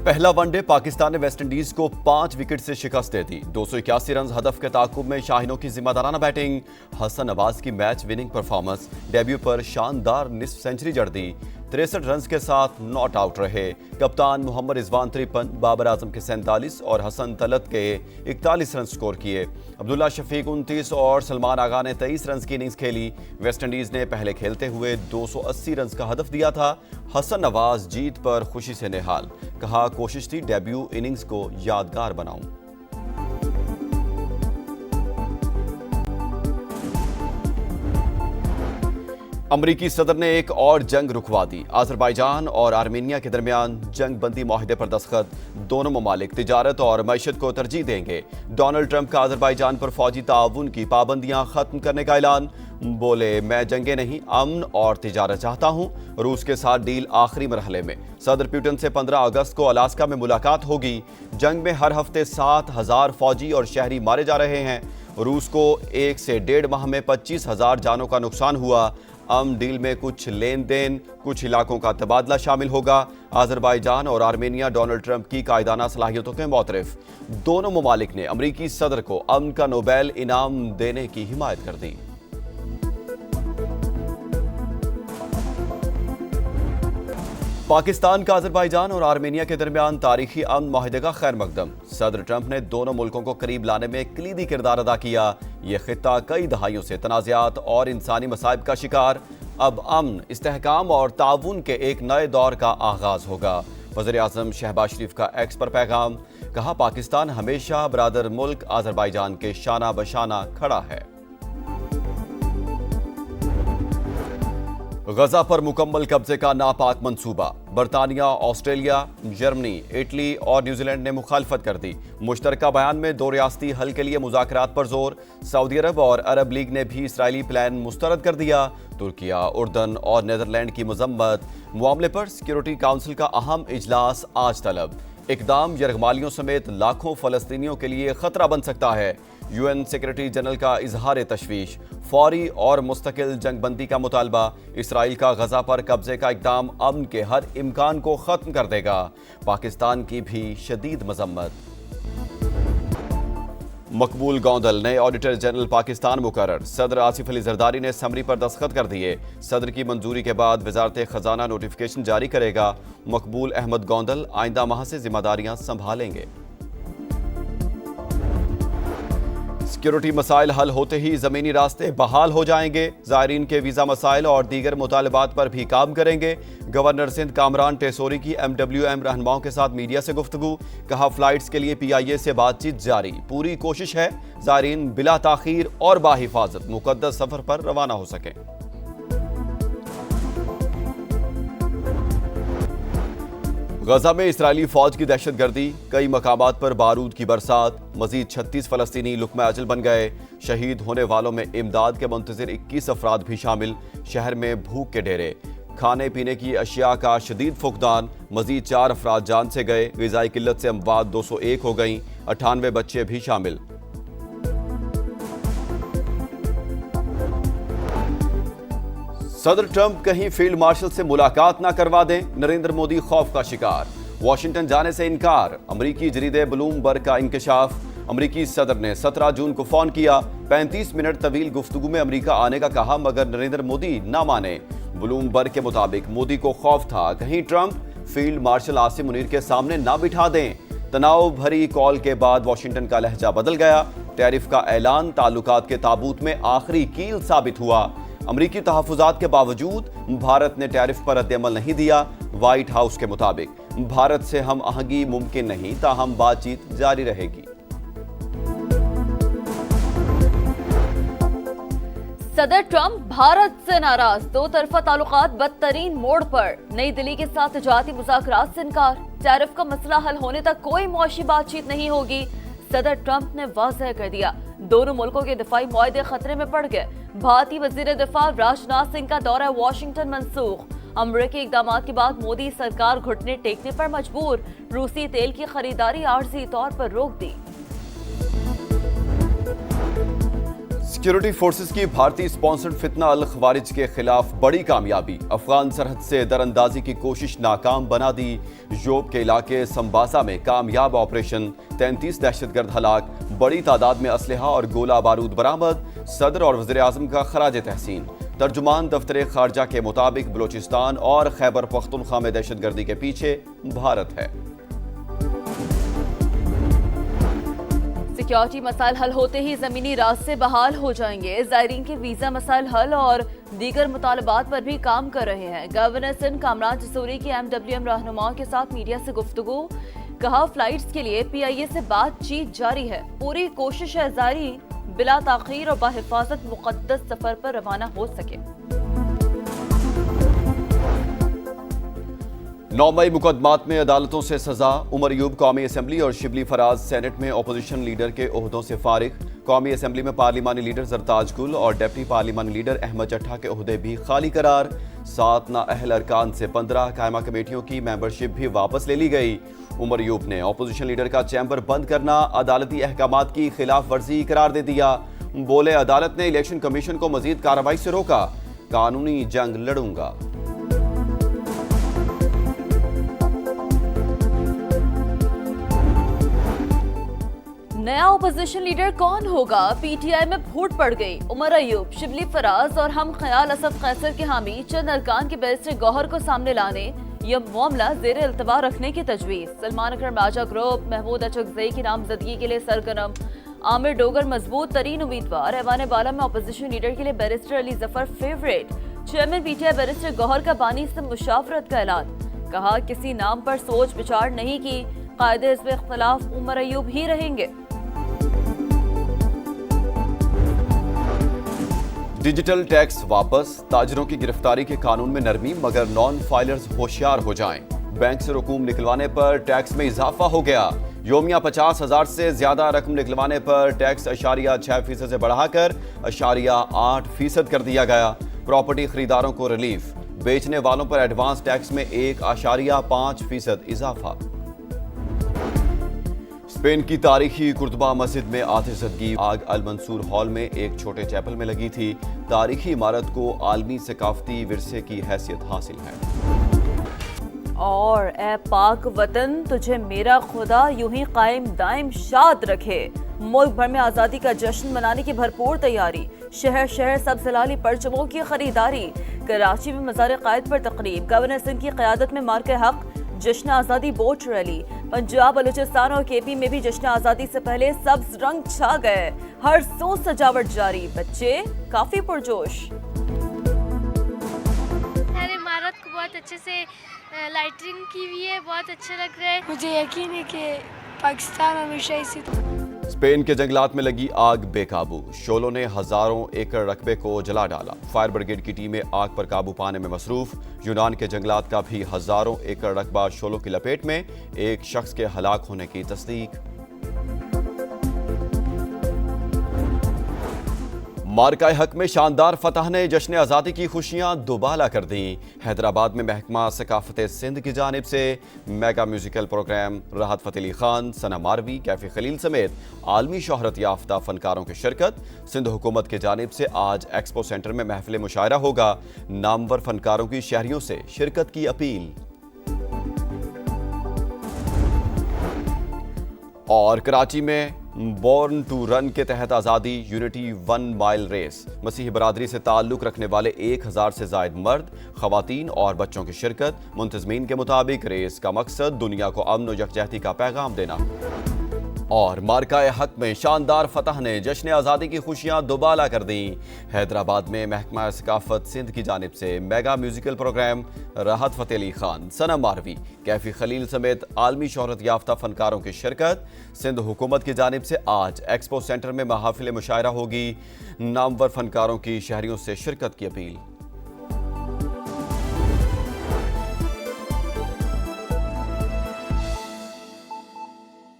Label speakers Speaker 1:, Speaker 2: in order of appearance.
Speaker 1: पहला वनडे पाकिस्तान ने वेस्टइंडीज को 5 विकेट से शिकस्त दे दी। 281 रन हदफ के ताकुब में शाहीनों की जिम्मेदाराना बैटिंग, हसन नवाज की मैच विनिंग परफॉर्मेंस, डेब्यू पर शानदार निस्फ सेंचुरी जड़ दी। 63 रन के साथ नॉट आउट रहे। कप्तान मोहम्मद रिजवान 53, बाबर आजम के 47 और हसन तलत के 41 रन स्कोर किए। अब्दुल्ला शफीक 29 और सलमान आगा ने 23 रन की इनिंग्स खेली। वेस्टइंडीज ने पहले खेलते हुए 280 रन का हदफ दिया था। हसन नवाज जीत पर खुशी से निहाल, कहा कोशिश थी डेब्यू इनिंग्स को यादगार बनाऊं। अमरीकी सदर ने एक और जंग रुकवा दी। अजरबैजान और आर्मेनिया के दरमियान जंग बंदी माहिदे पर दस्तखत। दोनों ममालिक तिजारत और मईशत को तरजीह देंगे। डोनाल्ड ट्रंप का अजरबैजान पर फौजी ताउन की पाबंदियां खत्म करने का ऐलान। बोले, मैं जंगे नहीं, अमन और तिजारत चाहता हूं। रूस के साथ डील आखिरी मरहले में। सदर पुतिन से 15 अगस्त को अलास्का में मुलाकात होगी। जंग में हर हफ्ते 7,000 फौजी और शहरी मारे जा रहे हैं। रूस को 1 से 1.5 माह में 25,000 जानों का नुकसान हुआ। डील में कुछ लेन देन, कुछ इलाकों का तबादला शामिल होगा। अजरबैजान और आर्मेनिया डोनाल्ड ट्रंप की कायदाना सलाहियतों के मोतरफ। दोनों ममालिक ने अमरीकी सदर को अमन का नोबेल इनाम देने की हिमायत कर दी। पाकिस्तान का अजरबैजान और आर्मेनिया के दरमियान तारीखी अमन माहिदे का खैर मकदम। सदर ट्रंप ने दोनों मुल्कों को करीब लाने में कलीदी किरदार अदा किया। ये खित्ता कई दहाइयों से तनाज़ात और इंसानी मसाइब का शिकार। अब अमन, इस्तेहकाम और ताउन के एक नए दौर का आगाज होगा। वज़ीर-ए-आज़म शहबाज शरीफ का एक्स पर पैगाम, कहा पाकिस्तान हमेशा बरादर मुल्क अजरबैजान के शाना बशाना खड़ा है। गजा पर मुकम्मल कब्जे का नापाक मंसूबा। बरतानिया, ऑस्ट्रेलिया, जर्मनी, इटली और न्यूजीलैंड ने मुखालफत कर दी। मुश्तरका बयान में 2 रियासती हल के लिए मुज़ाकरात पर जोर। सऊदी अरब और अरब लीग ने भी इसराइली प्लान मुस्तरद कर दिया। तुर्किया, उर्दन और नीदरलैंड की मजम्मत। मामले पर सिक्योरिटी काउंसिल का अहम इजलास आज तलब। इकदाम यरगमालियों समेत लाखों फलस्तीनियों के लिए खतरा बन सकता है। यूएन सेक्रेटरी जनरल का इजहार तशवीश। फौरी और मुस्तकिल जंगबंदी का मुतालबा। इसराइल का गजा पर कब्जे का इकदाम अमन के हर इम्कान को खत्म कर देगा। पाकिस्तान की भी शदीद मजम्मत। मकबूल गौंदल नए ऑडिटर जनरल पाकिस्तान मुकर्रर। सदर आसिफ अली जरदारी ने समरी पर दस्तखत कर दिए। सदर की मंजूरी के बाद वजारत खजाना नोटिफिकेशन जारी करेगा। मकबूल अहमद गौंदल आइंदा माह से जिम्मेदारियां संभालेंगे। सिक्योरिटी मसाइल हल होते ही ज़मीनी रास्ते बहाल हो जाएंगे। ज़ायरीन के वीज़ा मसाइल और दीगर मुतालबात पर भी काम करेंगे। गवर्नर सिंध कामरान टेसोरी की MWM रहनुमाओं के साथ मीडिया से गुफ्तगू। कहा फ्लाइट्स के लिए PIA से बातचीत जारी। पूरी कोशिश है ज़ायरीन बिला ताखीर और बाहिफाजत मुकद्दस सफ़र पर रवाना हो सकें। गजा में इसराइली फौज की दहशतगर्दी, कई मकामात पर बारूद की बरसात। मजीद 36 फलस्तीनी लुक्मा अजल बन गए। शहीद होने वालों में इमदाद के मुंतजिर 21 अफराद भी शामिल। शहर में भूख के डेरे, खाने पीने की अशिया का शदीद फुकदान। मजीद 4 अफराद जान से गए। ग़िज़ाई किल्लत से अमवात 201 हो गई। 98 बच्चे भी शामिल। सदर ट्रंप कहीं फील्ड मार्शल से मुलाकात ना करवा दें, नरेंद्र मोदी खौफ का शिकार। वाशिंगटन जाने से इनकार। अमरीकी जरीदे ब्लूमबर्ग का इंकशाफ। अमरीकी सदर ने 17 जून को फोन किया। 35 मिनट तवील गुफ्तगू में अमरीका आने का कहा, मगर नरेंद्र मोदी ना माने। ब्लूमबर्ग के मुताबिक मोदी को खौफ था कहीं Trump field marshal Asim Munir के सामने ना बिठा दें। तनाव भरी कॉल के बाद वाशिंगटन का लहजा बदल गया। टैरिफ का ऐलान ताल्लुकात के ताबूत में आखिरी कील साबित हुआ। अमरीकी तहफ़्फ़ुज़ात के बावजूद भारत ने टैरिफ पर रद्द-ए-अमल नहीं दिया। व्हाइट हाउस के मुताबिक भारत से हम आहंगी मुमकिन नहीं, ताहम बातचीत जारी रहेगी।
Speaker 2: सदर ट्रंप भारत से नाराज। 2 तरफा ताल्लुकात बदतरीन मोड़ पर। नई दिल्ली के साथ तजारती मुज़ाकरात से इनकार। टैरिफ का मसला हल होने तक कोई मुआशी बातचीत नहीं होगी। सदर ट्रंप ने वाज़ेह कर दिया, दोनों मुल्कों के दिफाई मुआहदे खतरे में पड़ गए। भारतीय वजीर दिफा राजनाथ सिंह का दौरा वाशिंगटन मंसूख। अमरीकी इकदामात के बाद मोदी सरकार घुटने टेकने पर मजबूर। रूसी तेल की खरीदारी आर्जी तौर पर रोक दी।
Speaker 1: सिक्योरिटी फोर्सेस की भारतीय स्पॉन्सर्ड फितना अल खवारिज के खिलाफ बड़ी कामयाबी। अफगान सरहद से दरअंदाजी की कोशिश नाकाम बना दी। योब के इलाके संबासा में कामयाब ऑपरेशन, 33 दहशतगर्द हलाक, बड़ी तादाद में असलहा और गोला बारूद बरामद। सदर और वज़ीर आज़म का खराज तहसीन। तर्जुमान दफ्तर खारजा के मुताबिक बलूचिस्तान और खैबर पख्तूनख्वा में दहशतगर्दी के पीछे भारत है।
Speaker 2: सिक्योरिटी मसाइल हल होते ही जमीनी रास्ते बहाल हो जाएंगे। ज़ायरीन के वीजा मसाइल हल और दीगर मुतालबात पर भी काम कर रहे हैं। गवर्नर सिंध कामरान जसूरी की MWM रहनुमाओं के साथ मीडिया से गुफ्तगू। कहा, फ्लाइट्स के लिए PIA से बातचीत जारी है। पूरी कोशिश है ज़ायरीन बिला ताखीर और बाहिफाजत मुक़द्दस सफर पर रवाना हो सके।
Speaker 1: 9 मई मुकदमात में अदालतों से सजा। उमर अयूब कौमी असम्बली और शिबली फराज सेनेट में अपोजिशन लीडर के ओहदों से फारिग। कौमी असम्बली में पार्लिमानी लीडर जरताज गुल और डिप्टी पार्लिमानी लीडर अहमद चट्ठा के ओहदे भी खाली करार। 7 नाअहल अरकान से 15 कायमा कमेटियों की मेंबरशिप भी वापस ले ली गई। उमर अयूब ने अपोजिशन लीडर का चैम्बर बंद करना अदालती अहकामात की खिलाफ वर्जी करार दे दिया। बोले, अदालत ने इलेक्शन कमीशन को मजीद कार्रवाई से रोका, कानूनी जंग लड़ूंगा।
Speaker 2: नया ओपोजिशन लीडर कौन होगा? PTI में फूट पड़ गई। उमर अयूब, शिबली फराज और हम ख्याल असद कैसर के हामी चंद अरकान के बैरिस्टर गौहर को सामने लाने यह मामला जेर इल्तवा रखने की तजवीज़। सलमान अकरम राजा ग्रुप महमूद अचकजई की नामजदगी के लिए सरगर्म। आमिर डोगर मजबूत तरीन उम्मीदवार। ऐवान बाला में ओपोजिशन लीडर के लिए barrister Ali Zafar favourite. Chairman PTI barrister Gohar का बानी से मुशावरत का ऐलान। कहा, किसी नाम पर सोच विचार नहीं की, कायदे हिज़्ब इख्तिलाफ उमर अयूब ही रहेंगे।
Speaker 1: डिजिटल टैक्स वापस। ताजरों की गिरफ्तारी के कानून में नरमी, मगर नॉन फाइलर्स होशियार हो जाएं। बैंक से रकूम निकलवाने पर टैक्स में इजाफा हो गया। योमिया 50,000 से ज्यादा रकम निकलवाने पर टैक्स 0.6% से बढ़ाकर 0.8% कर दिया गया। प्रॉपर्टी खरीदारों को रिलीफ। बेचने वालों पर एडवांस टैक्स में 1.5% इजाफा। स्पेन की तारीखी कुर्तबा मस्जिद में आतिशज़दगी। आग अल मंसूर हॉल में एक छोटे चैपल में लगी थी। तारीखी इमारत को आलमी सकाफती विरसे की हैसियत हासिल है।
Speaker 2: और ए पाक वतन, तुझे मेरा खुदा यूं ही कायम दायम शाद रखे। मुल्क भर में आज़ादी का जश्न मनाने की भरपूर तैयारी। शहर शहर सब जलाली परचमों की खरीदारी। कराची में मज़ार कायद पर तकरीब। गवर्नर सिंह की क़यादत में मार्के हक जश्न आज़ादी बोट रैली। पंजाब, बलूचिस्तान और KP में भी जश्न आज़ादी से पहले सब्ज रंग छा गए। हर सो सजावट जारी। बच्चे काफी पुरजोश।
Speaker 3: हर इमारत को बहुत अच्छे से लाइटिंग की हुई है, बहुत अच्छा लग रहा है। मुझे यकीन है कि पाकिस्तान हमेशा इसी
Speaker 1: स्पेन के जंगलात में लगी आग बेकाबू। शोलों ने हजारों एकड़ रकबे को जला डाला। फायर ब्रिगेड की टीमें आग पर काबू पाने में मसरूफ। यूनान के जंगलात का भी हजारों एकड़ रकबा शोलों की लपेट में। एक शख्स के हलाक होने की तस्दीक। मार्का हक में शानदार फतह ने जश्न आज़ादी की खुशियां दुबाला कर दी। हैदराबाद में महकमा सकाफत सिंध की जानिब से मेगा म्यूजिकल प्रोग्राम। राहत फ़तेह अली खान, सना मारवी, कैफी खलील समेत आलमी शोहरत याफ्ता फनकारों की शिरकत। सिंध हुकूमत की जानिब से आज एक्सपो सेंटर में महफिल मुशायरा होगा। नामवर फनकारों की शहरियों से शिरकत की अपील। और कराची में बॉर्न टू रन के तहत आज़ादी यूनिटी 1 माइल रेस। मसीही बरादरी से ताल्लुक़ रखने वाले 1000 से ज़ायद मर्द, ख़वातीन और बच्चों की शिरकत। मुंतज़मीन के मुताबिक रेस का मकसद दुनिया को अमन और यकजहती का पैगाम देना। और मार्का हक में शानदार फतह ने जश्न आज़ादी की खुशियां दुबाला कर दी। हैदराबाद में महकमा सकाफत सिंध की जानिब से मेगा म्यूजिकल प्रोग्राम। राहत फ़तेह अली खान, सना मारवी, कैफी खलील समेत आलमी शोहरत याफ्ता फनकारों की शिरकत। सिंध हुकूमत की जानिब से आज एक्सपो सेंटर में महफिल मुशायरा होगी। नामवर फनकारों की शहरियों से शिरकत की अपील।